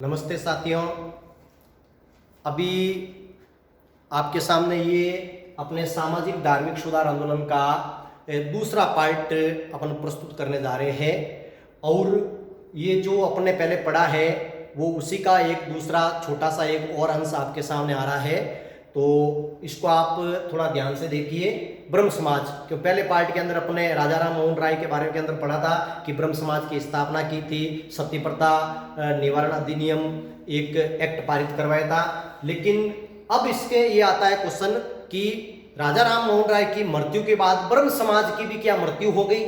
नमस्ते साथियों। अभी आपके सामने ये अपने सामाजिक धार्मिक सुधार आंदोलन का दूसरा पार्ट अपन प्रस्तुत करने जा रहे हैं। और ये जो अपने पहले पढ़ा है वो उसी का एक दूसरा छोटा सा एक और अंश आपके सामने आ रहा है, तो इसको आप थोड़ा ध्यान से देखिए। ब्रह्म समाज, क्यों पहले पार्ट के अंदर अपने राजा राम मोहन राय के बारे के अंदर पढ़ा था कि ब्रह्म समाज की स्थापना की थी, सती प्रथा निवारण अधिनियम एक एक्ट पारित करवाया था। लेकिन अब इसके ये आता है क्वेश्चन कि राजा राम मोहन राय की मृत्यु के बाद ब्रह्म समाज की भी क्या मृत्यु हो गई,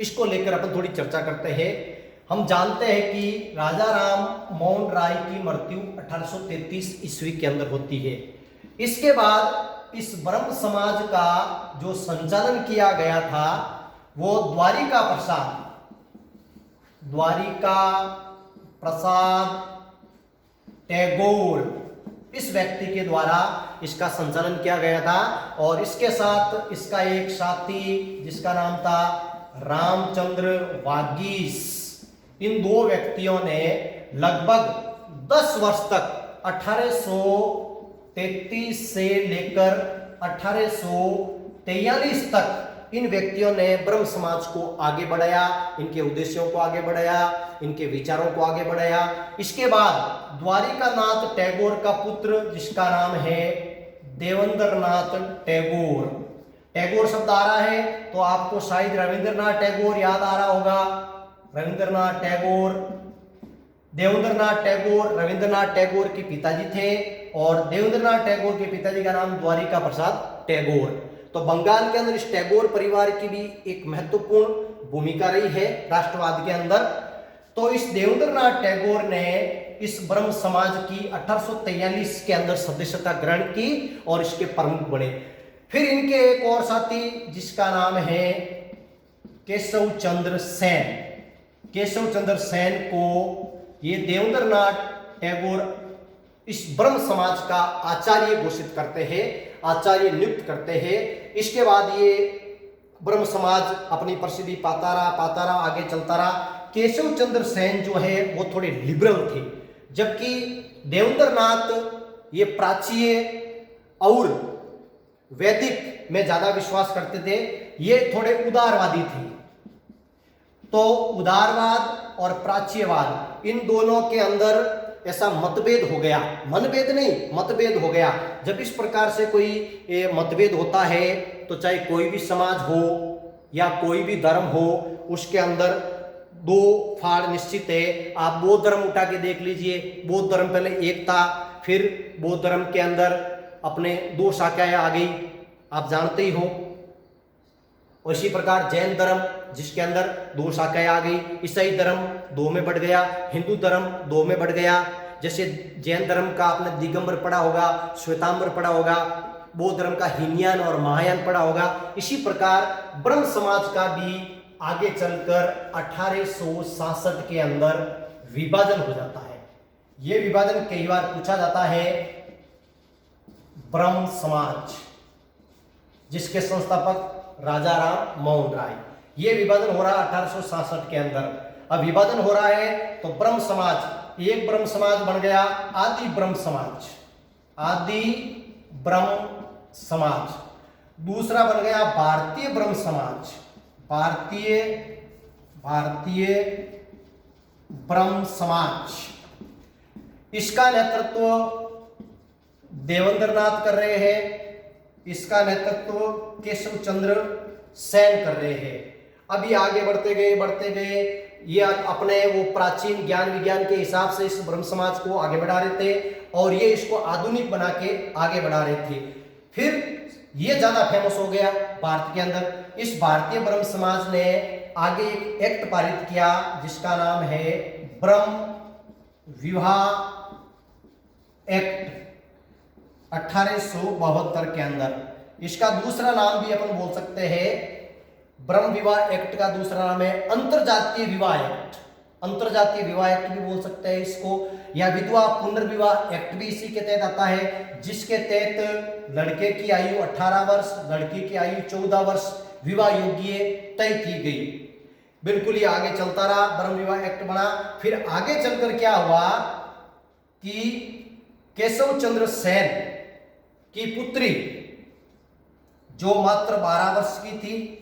इसको लेकर अपन थोड़ी चर्चा करते हैं। हम जानते हैं कि राजा राम मोहन राय की मृत्यु 1833 ईस्वी के अंदर होती है। इसके बाद इस ब्रह्म समाज का जो संचालन किया गया था वो द्वारिका प्रसाद टैगोर, इस व्यक्ति के द्वारा इसका संचालन किया गया था। और इसके साथ इसका एक साथी जिसका नाम था रामचंद्र वागीश, इन दो व्यक्तियों ने लगभग 10 वर्ष तक 1833 से लेकर 1843 तक इन व्यक्तियों ने ब्रह्म समाज को आगे बढ़ाया, इनके उद्देश्यों को आगे बढ़ाया, इनके विचारों को आगे बढ़ाया। इसके बाद द्वारिकानाथ टैगोर का पुत्र जिसका नाम है देवेंद्रनाथ टैगोर, टैगोर शब्द आ रहा है तो आपको शायद रविंद्रनाथ टैगोर याद आ रहा होगा। रविंद्रनाथ टैगोर, देवेंद्रनाथ टैगोर रविंद्रनाथ टैगोर के पिताजी थे और देवेंद्रनाथ टैगोर के पिताजी का नाम द्वारिका प्रसाद टैगोर। तो बंगाल के अंदर इस टैगोर परिवार की भी एक महत्वपूर्ण भूमिका रही है राष्ट्रवाद के अंदर। तो इस देवेंद्रनाथ टैगोर ने इस ब्रह्म समाज की 1843 के अंदर सदस्यता ग्रहण की और इसके प्रमुख बने। फिर इनके एक और साथी जिसका नाम है केशव चंद्र सेन, केशव चंद्र सेन को ये देवेंद्रनाथ टैगोर इस ब्रह्म समाज का आचार्य घोषित करते हैं, आचार्य नियुक्त करते हैं। इसके बाद ये ब्रह्म समाज अपनी प्रसिद्धि पाता रहा आगे चलता रहा। केशव चंद्र सेन जो है वो थोड़े लिबरल थे, जबकि देवेंद्रनाथ ये प्राच्य और वैदिक में ज्यादा विश्वास करते थे, ये थोड़े उदारवादी थे। तो उदारवाद और प्राच्यवाद इन दोनों के अंदर ऐसा मतभेद हो गया, मनभेद नहीं मतभेद हो गया। जब इस प्रकार से कोई मतभेद होता है तो चाहे कोई भी समाज हो या कोई भी धर्म हो, उसके अंदर दो फाड़ निश्चित है। आप बौद्ध धर्म उठा के देख लीजिए, बौद्ध धर्म पहले एक था, फिर बौद्ध धर्म के अंदर अपने दो शाखाएं आ गई, आप जानते ही हो। उसी प्रकार जैन धर्म जिसके अंदर दो शाखाएं आ गई, ईसाई धर्म दो में बढ़ गया, हिंदू धर्म दो में बढ़ गया। जैसे जैन धर्म का आपने दिगंबर पढ़ा होगा, श्वेतांबर पढ़ा होगा, बौद्ध धर्म का हीनयान और महायान पढ़ा होगा। इसी प्रकार ब्रह्म समाज का भी आगे चलकर 1866 के अंदर विभाजन हो जाता है। यह विभाजन कई बार पूछा जाता है। ब्रह्म समाज जिसके संस्थापक राजा राम मोहन राय, ये विभाजन हो रहा है 1866 के अंदर। अब विभाजन हो रहा है तो ब्रह्म समाज, एक ब्रह्म समाज बन गया आदि ब्रह्म समाज, आदि ब्रह्म समाज। दूसरा बन गया भारतीय ब्रह्म समाज, भारतीय ब्रह्म समाज। इसका नेतृत्व देवेंद्रनाथ कर रहे हैं, इसका नेतृत्व केशव चंद्र सेन कर रहे हैं। अभी आगे बढ़ते गए ये अपने वो प्राचीन ज्ञान विज्ञान के हिसाब से इस ब्रह्म समाज को आगे बढ़ा रहे थे और ये इसको आधुनिक बना के आगे बढ़ा रहे थे। फिर ये ज्यादा फेमस हो गया भारत के अंदर। इस भारतीय ब्रह्म समाज ने आगे एक एक्ट पारित किया जिसका नाम है ब्रह्म विवाह एक्ट 1872 के अंदर। इसका दूसरा नाम भी अपन बोल सकते हैं, ब्रह्म विवाह एक्ट का दूसरा नाम है अंतरजातीय विवाह एक्ट, अंतरजातीय विवाह एक्ट भी बोल सकते हैं इसको, या विधवा पुनर्विवाह एक्ट भी इसी के तहत आता है, जिसके तहत लड़के की आयु 18 वर्ष, लड़की की आयु 14 वर्ष विवाह योग्य तय की गई। बिल्कुल ही आगे चलता रहा, ब्रह्म विवाह एक्ट बना। फिर आगे चलकर क्या हुआ कि केशव चंद्र सेन की पुत्री जो मात्र 12 वर्ष की थी,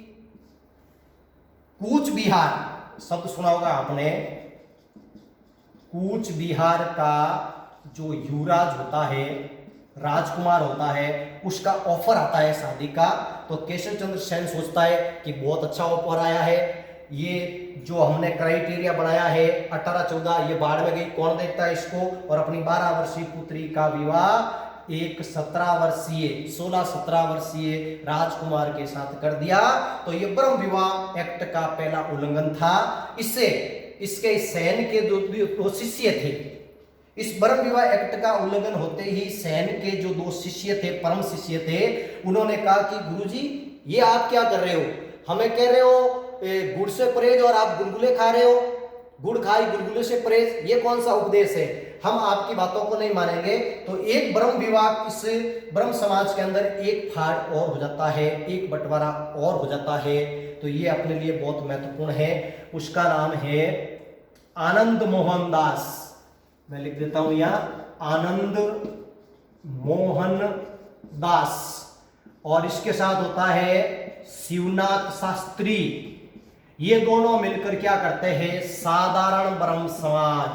कूच बिहार शब्द सुना होगा आपने, कूच बिहार का जो युवराज होता है, राजकुमार होता है, उसका ऑफर आता है शादी का। तो केशव चंद्र सेन सोचता है कि बहुत अच्छा ऑफर आया है, ये जो हमने क्राइटेरिया बनाया है 18-14 ये बाढ़ में गई, कौन देखता है इसको। और अपनी 12 वर्षीय पुत्री का विवाह एक 16 वर्षीय राजकुमार के साथ कर दिया। तो ये ब्रह्म विवाह एक्ट का पहला उल्लंघन था। इससे इसके सेन के दो शिष्य थे। इस ब्रह्म विवाह एक्ट का उल्लंघन होते ही सेन के जो 2 शिष्य थे, परम शिष्य थे, उन्होंने कहा कि गुरुजी ये आप क्या कर रहे हो, हमें कह रहे हो गुड़ से परहेज और आप गुलगुले खा रहे हो, गुड़ खाई गुलगुले से परहेज, ये कौन सा उपदेश है, हम आपकी बातों को नहीं मानेंगे। तो एक ब्रह्म विवाह, इस ब्रह्म समाज के अंदर एक फाड़ और हो जाता है, एक बंटवारा और हो जाता है। तो ये अपने लिए बहुत महत्वपूर्ण है। उसका नाम है आनंद मोहन दास, मैं लिख देता हूं यहां, आनंद मोहन दास। और इसके साथ होता है शिवनाथ शास्त्री। ये दोनों मिलकर क्या करते हैं, साधारण ब्रह्म समाज,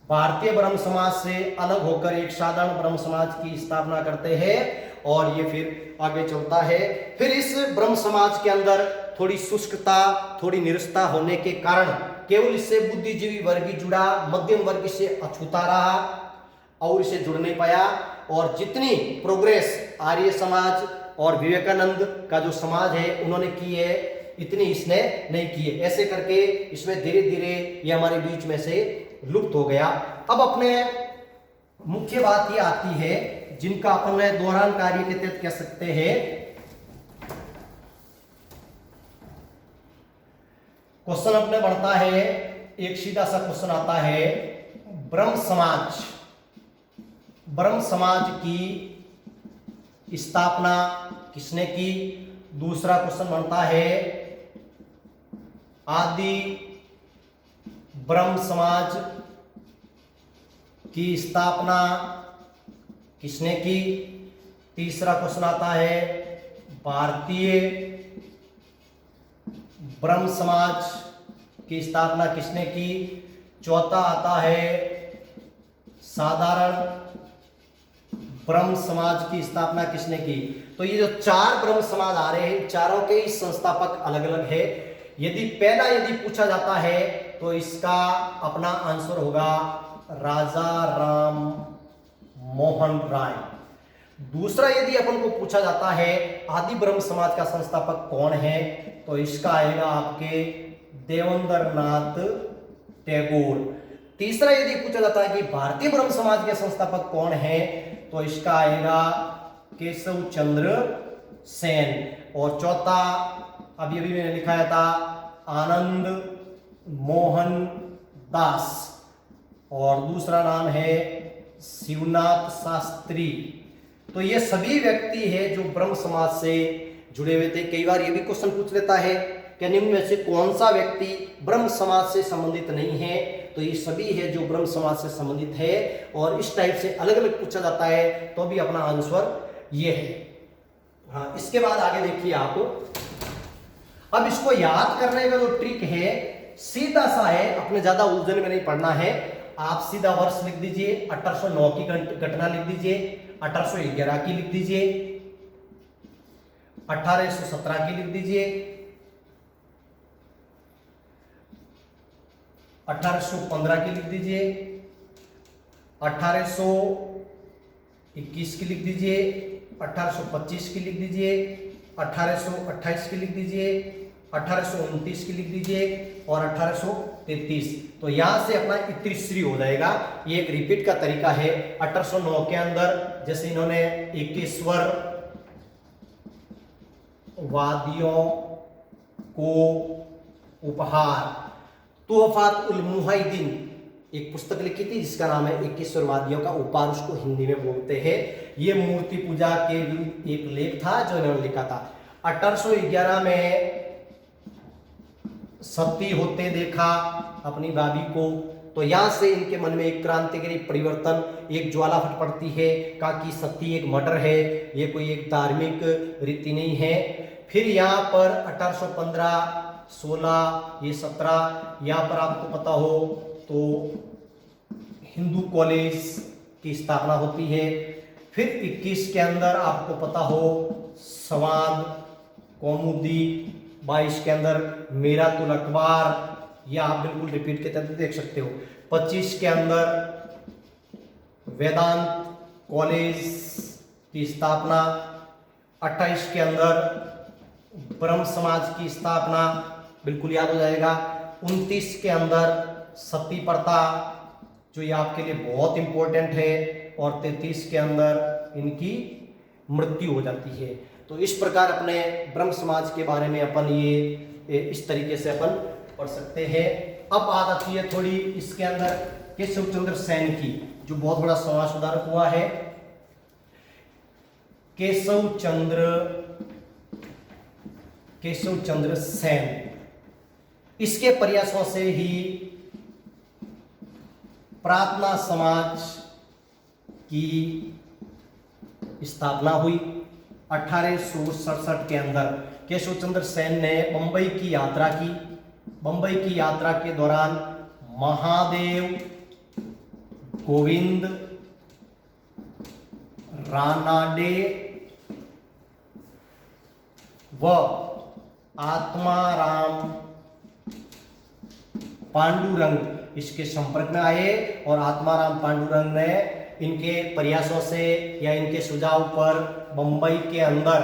भारतीय ब्रह्म समाज से अलग होकर एक साधारण ब्रह्म समाज की स्थापना करते हैं। और ये फिर आगे चलता है। फिर इस ब्रह्म समाज के अंदर थोड़ी शुष्कता, थोड़ी निरस्ता होने के कारण केवल इससे बुद्धिजीवी वर्ग ही जुड़ा, मध्यम वर्ग से अछूता रहा और इसे जुड़ नहीं पाया। और जितनी प्रोग्रेस आर्य समाज और विवेकानंद का जो समाज है उन्होंने की है, इतनी इसने नहीं की है। ऐसे करके इसमें धीरे धीरे ये हमारे बीच में से लुप्त हो गया। अब अपने मुख्य बात ये आती है जिनका अपन दोहरान कार्य के तहत कह सकते हैं। क्वेश्चन अपने बढ़ता है, एक सीधा सा क्वेश्चन आता है, ब्रह्म समाज की स्थापना किसने की। दूसरा क्वेश्चन बनता है, आदि ब्रह्म समाज की स्थापना किसने की। तीसरा क्वेश्चन आता है, भारतीय ब्रह्म समाज की स्थापना किसने की। चौथा आता है, साधारण ब्रह्म समाज की स्थापना किसने की। तो ये जो 4 ब्रह्म समाज आ रहे हैं, चारों के ही संस्थापक अलग अलग है। यदि पूछा जाता है तो इसका अपना आंसर होगा राजा राम मोहन राय। दूसरा यदि अपन को पूछा जाता है आदि ब्रह्म समाज का संस्थापक कौन है, तो इसका आएगा आपके देवेंद्रनाथ टैगोर। तीसरा यदि पूछा जाता है कि भारतीय ब्रह्म समाज के संस्थापक कौन है, तो इसका आएगा केशव चंद्र सेन। और चौथा अभी मैंने लिखाया था आनंद मोहन दास, और दूसरा नाम है शिवनाथ शास्त्री। तो ये सभी व्यक्ति है जो ब्रह्म समाज से जुड़े हुए थे। कई बार ये भी क्वेश्चन पूछ लेता है कि निम्न में से कौन सा व्यक्ति ब्रह्म समाज से संबंधित नहीं है, तो ये सभी है जो ब्रह्म समाज से संबंधित है। और इस टाइप से अलग अलग पूछा जाता है तो भी अपना आंसर ये है। हाँ, इसके बाद आगे देखिए आप, अब इसको याद करने का जो ट्रिक है सीधा सा है, अपने ज्यादा उलझन में नहीं पढ़ना है। आप सीधा वर्ष लिख दीजिए, 1809 की घटना लिख दीजिए, 1811 की लिख दीजिए, 1817 की लिख दीजिए, 1815 की लिख दीजिए, 1821 की लिख दीजिए, 1825 की लिख दीजिए, 1828 की लिख दीजिए, 1829 की लिख दीजिए और 1833। तो यहां से अपना 31 हो जाएगा। ये एक रिपीट का तरीका है। 1809 के अंदर जैसे इन्होंने 21 वादियों को उपहार, तोहफात उल मुहिद्दीन एक पुस्तक लिखी थी जिसका नाम है 21 वादियों का उपहार, उसको हिंदी में बोलते हैं। ये मूर्ति पूजा के भी एक लेख था जो इन्होंने लिखा था। 1811 में सती होते देखा अपनी भाभी को, तो यहाँ से इनके मन में एक क्रांतिकारी परिवर्तन, एक ज्वाला फट पड़ती है, कहा कि सती एक मर्डर है, ये कोई एक धार्मिक रीति नहीं है। फिर यहाँ पर 1815, 16, ये 17, यहाँ पर आपको पता हो तो हिंदू कॉलेज की स्थापना होती है। फिर 21 के अंदर आपको पता हो संवाद, कौमुदी, 22 के अंदर मीरातुल अखबार, या आप बिल्कुल रिपीट के तहत देख सकते हो। 25 के अंदर वेदांत कॉलेज की स्थापना, 28 के अंदर ब्रह्म समाज की स्थापना, बिल्कुल याद हो जाएगा। 29 के अंदर सती प्रथा, जो ये आपके लिए बहुत इंपॉर्टेंट है, और 33 के अंदर इनकी मृत्यु हो जाती है। तो इस प्रकार अपने ब्रह्म समाज के बारे में अपन ये इस तरीके से अपन पढ़ सकते हैं। अब बात आती है थोड़ी इसके अंदर केशव चंद्र सेन की, जो बहुत बड़ा समाज सुधारक हुआ है। केशव चंद्र सेन, इसके प्रयासों से ही प्रार्थना समाज की स्थापना हुई। 1867 के अंदर केशव चंद्र सेन ने बंबई की यात्रा की। बंबई की यात्रा के दौरान महादेव, गोविंद, रानाडे व आत्माराम पांडुरंग इसके संपर्क में आए, और आत्माराम पांडुरंग ने इनके प्रयासों से या इनके सुझाव पर बंबई के अंदर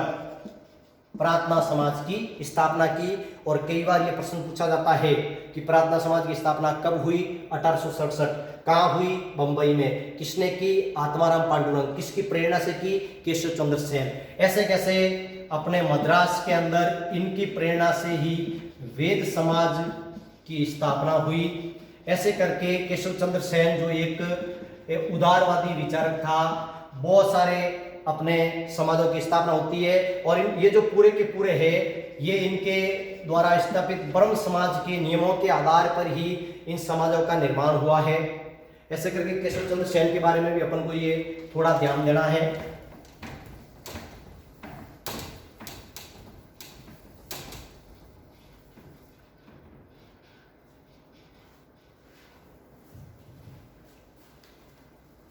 प्रार्थना समाज की स्थापना की। और कई बार यह प्रश्न पूछा जाता है कि प्रार्थना समाज की स्थापना कब हुई? 1867। कहाँ हुई? बंबई में। किसने की? आत्माराम पांडुरंग। किसकी प्रेरणा से की? केशव चंद्र सेन। ऐसे कैसे? अपने मद्रास के अंदर इनकी प्रेरणा से ही वेद समाज की स्थापना हुई। ऐसे करके केशव चंद्र सेन, जो एक उदारवादी विचारक था, बहुत सारे अपने समाजों की स्थापना होती है, और ये जो पूरे के पूरे है, ये इनके द्वारा स्थापित ब्रह्म समाज के नियमों के आधार पर ही इन समाजों का निर्माण हुआ है। ऐसे करके केशव चंद्र सेन के बारे में भी अपन को ये थोड़ा ध्यान देना है।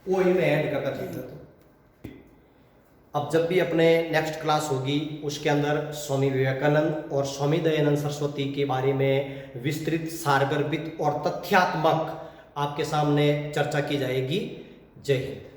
वो इनमें ऐड कर देता। अब जब भी अपने नेक्स्ट क्लास होगी, उसके अंदर स्वामी विवेकानंद और स्वामी दयानंद सरस्वती के बारे में विस्तृत, सारगर्भित और तथ्यात्मक आपके सामने चर्चा की जाएगी। जय हिंद।